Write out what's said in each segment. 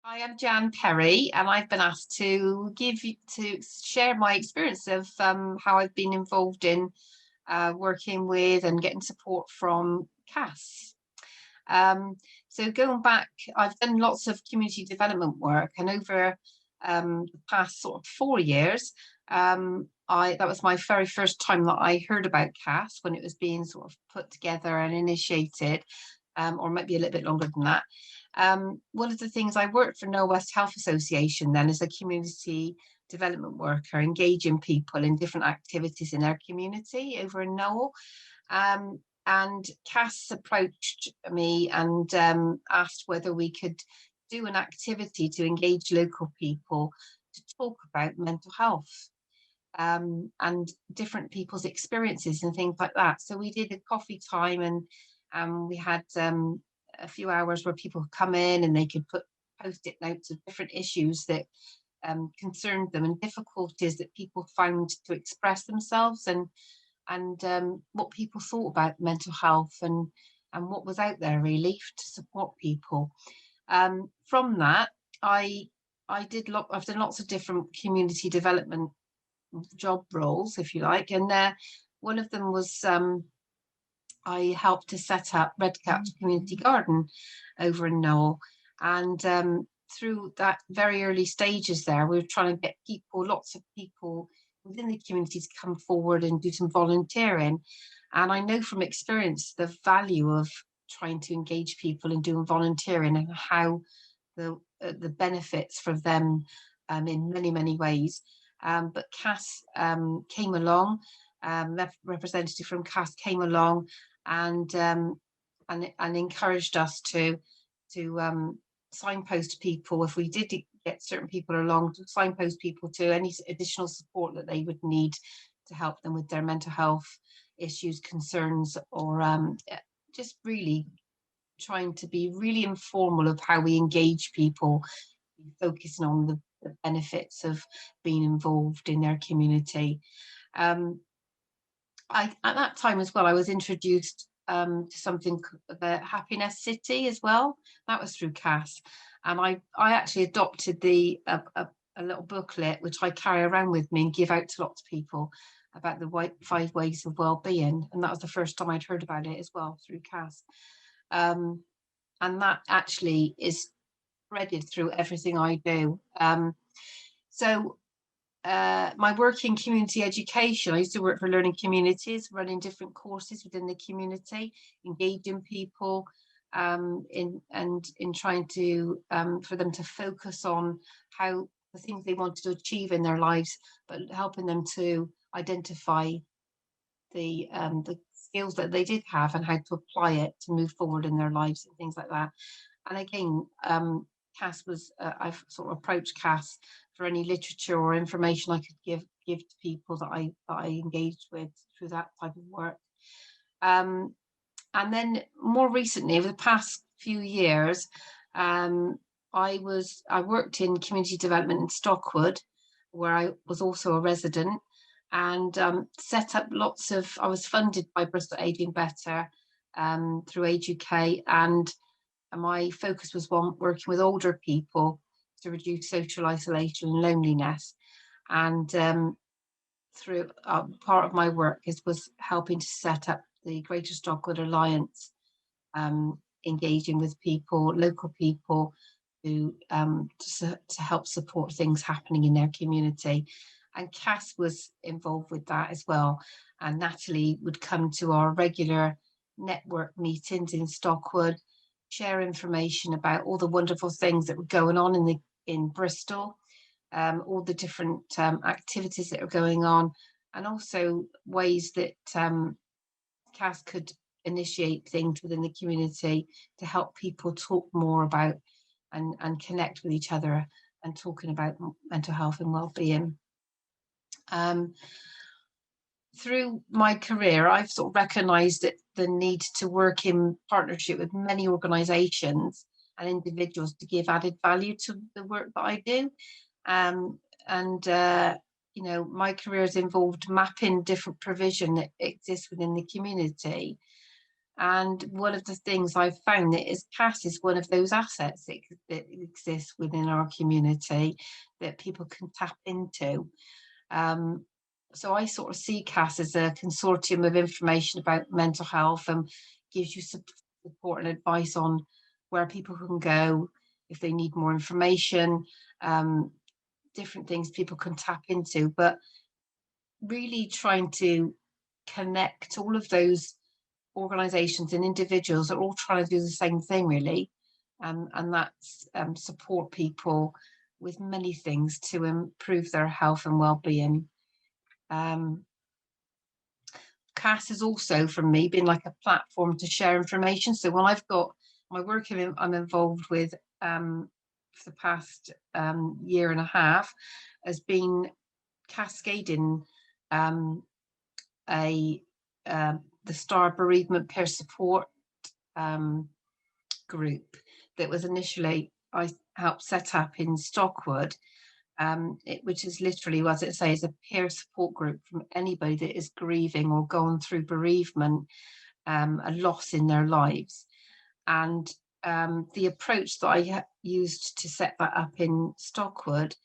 I am Jan Perry, and I've been asked to share my experience of how I've been involved in working with and getting support from CAS. Um, so going back, I've done lots of community development work, and over the past sort of 4 years, I that was my very first time that I heard about CAS when it was being sort of put together and initiated, or maybe a little bit longer than that. One of the things I worked for Know West Health Association then as a community development worker, engaging people in different activities in their community over in Knowle. And Cass approached me and asked whether we could do an activity to engage local people to talk about mental health and different people's experiences and things like that. So we did a coffee time, and we had a few hours where people could come in and they could put post-it notes of different issues that concerned them and difficulties that people found to express themselves, and what people thought about mental health and what was out there really to support people. From that, I I've done lots of different community development job roles, if you like, and one of them was I helped to set up Red Cat Community Garden over in Knowle, and through that very early stages there, we were trying to get people, lots of people within the community to come forward and do some volunteering. And I know from experience the value of trying to engage people and doing volunteering and how the benefits for them in many ways. But Cass came along, representative from Cass came along and and encouraged us to signpost people if we did get certain people along, to signpost people to any additional support that they would need to help them with their mental health issues, concerns, or just really trying to be really informal of how we engage people, focusing on the benefits of being involved in their community. Um, at that time as well, I was introduced to something, the Happiness City as well. That was through Cass, and I actually adopted a little booklet which I carry around with me and give out to lots of people about the 5 ways of well-being, and that was the first time I'd heard about it as well through Cass. Um, and that actually is threaded through everything I do. So my work in community education, I used to work for learning communities, running different courses within the community, engaging people in trying to for them to focus on how the things they wanted to achieve in their lives, but helping them to identify the skills that they did have and how to apply it to move forward in their lives and things like that. And again, Cass was I've sort of approached Cass for any literature or information I could give to people that I engaged with through that type of work. Um, and then more recently, over the past few years, um, I worked in community development in Stockwood, where I was also a resident, and set up lots of. I was funded by Bristol Aging Better through Age UK, and my focus was on working with older people to reduce social isolation and loneliness. And through part of my work was helping to set up the Greater Stockwood Alliance, engaging with people, local people, to help support things happening in their community. And Cass was involved with that as well. And Natalie would come to our regular network meetings in Stockwood, share information about all the wonderful things that were going on in Bristol, all the different activities that are going on, and also ways that Cass could initiate things within the community to help people talk more about and connect with each other and talking about mental health and well-being. Um, through my career, I've sort of recognised that the need to work in partnership with many organisations and individuals to give added value to the work that I do. Um, and you know, my career has involved mapping different provision that exists within the community, And one of the things I've found that is CAS is one of those assets that exists within our community that people can tap into. Um, so I sort of see CAS as a consortium of information about mental health and gives you support and advice on where people can go if they need more information, different things people can tap into, but really trying to connect all of those organizations and individuals are all trying to do the same thing really, and that's support people with many things to improve their health and well-being. CAS has also, from me, been like a platform to share information. So when I've got my work I'm involved with for the past year and a half has been cascading a the STAR Bereavement Peer Support group that was initially I helped set up in Stockwood, which is literally, as it says, a peer support group from anybody that is grieving or going through bereavement, a loss in their lives. And the approach that I used to set that up in Stockwood,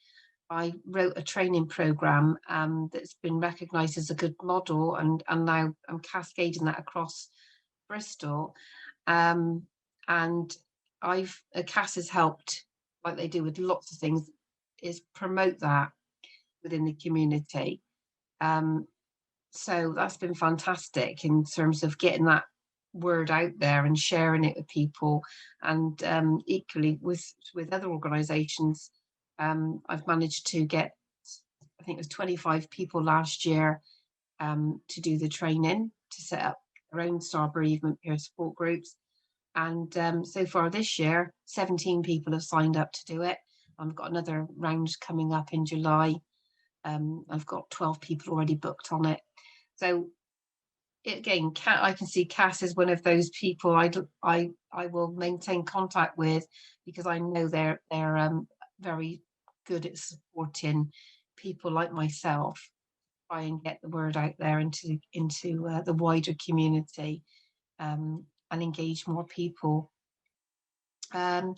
I wrote a training program that's been recognised as a good model, and now I'm cascading that across Bristol. And CAS has helped, like they do with lots of things, is promote that within the community. So that's been fantastic in terms of getting that word out there and sharing it with people, and equally with other organisations. I've managed to get, I think it was 25 people last year to do the training to set up their own STAR Bereavement peer support groups. And so far this year, 17 people have signed up to do it. I've got another round coming up in July. I've got 12 people already booked on it. So again, I can see CAS as one of those people I will maintain contact with, because I know they're very good at supporting people like myself, try and get the word out there into the wider community, and engage more people. I'm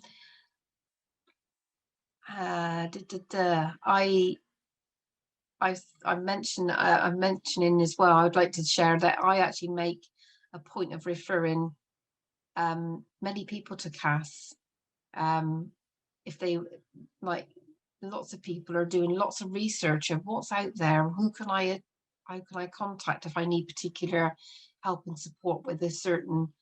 mentioning as well, I'd like to share that I actually make a point of referring many people to CAS. If they like, lots of people are doing lots of research of what's out there, how can I contact if I need particular help and support with a certain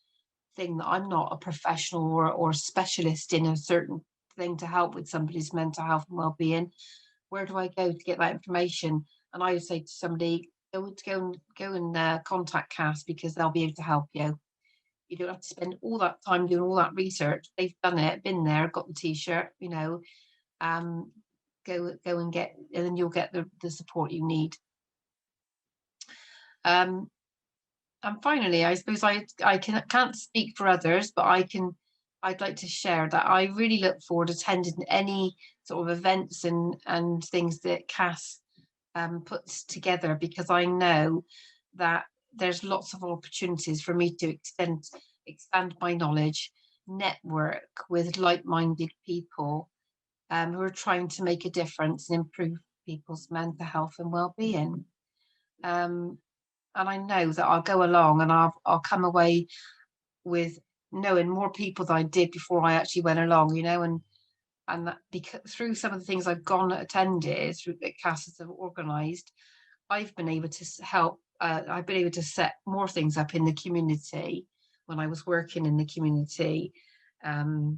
thing that I'm not a professional or specialist in a certain thing to help with somebody's mental health and well-being. Where do I go to get that information? And I would say to somebody, go and contact CAS, because they'll be able to help you. You don't have to spend all that time doing all that research. They've done it, been there, got the t-shirt, you know. Go and get, and then you'll get the support you need. And finally, I suppose I can't speak for others, but I'd like to share that I really look forward to attending any sort of events and things that CAS puts together, because I know that there's lots of opportunities for me to expand my knowledge, network with like-minded people who are trying to make a difference and improve people's mental health and well-being. And I know that I'll go along and I'll come away with knowing more people than I did before I actually went along, you know, and that, because through some of the things I've attended through that CAS have organised, I've been able to help. I've been able to set more things up in the community when I was working in the community in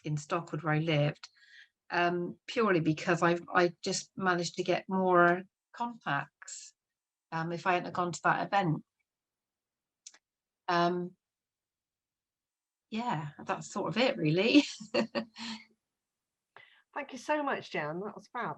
Stockwood, where I lived, purely because I just managed to get more contacts if I hadn't gone to that event. Yeah, that's sort of it, really. Thank you so much, Jan. That was fab.